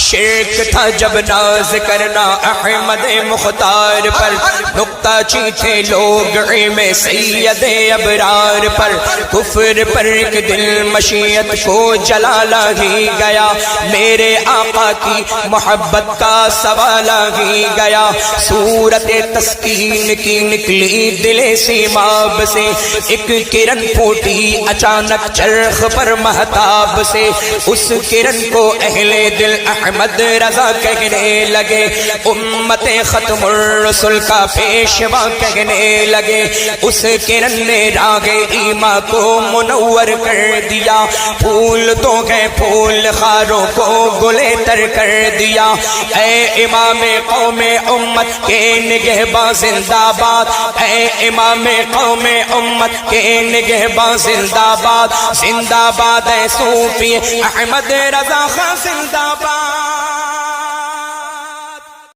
شرک تھا جب ناز کرنا احمد مختار پر، نکتہ چیٹھے لوگ علم سید ابرار پر، کفر پر ایک دل مشیت کو جلالا ہی گیا، میرے آقا کی محبت کا سوالا ہی گیا، صورت تسکین کی نکلی دل سیماب سے، ایک کرن پھوٹی اچانک چرخ پر مہتاب سے، اس کرن کو اہل دل احمد رضا کہنے لگے، امت ختم الرسل کا پیشوا کہنے لگے، اس کرن نے راگ ایما کو منور کر دیا، پھول تو گئے پھول خاروں کو گلے تر کر دیا، اے امام قوم امت کے نگہباں زندہ باد، اے امام قوم امت کے نگہباں زندہ باد، زندہ باد اے صوفی احمد رضا خان زندہ باد۔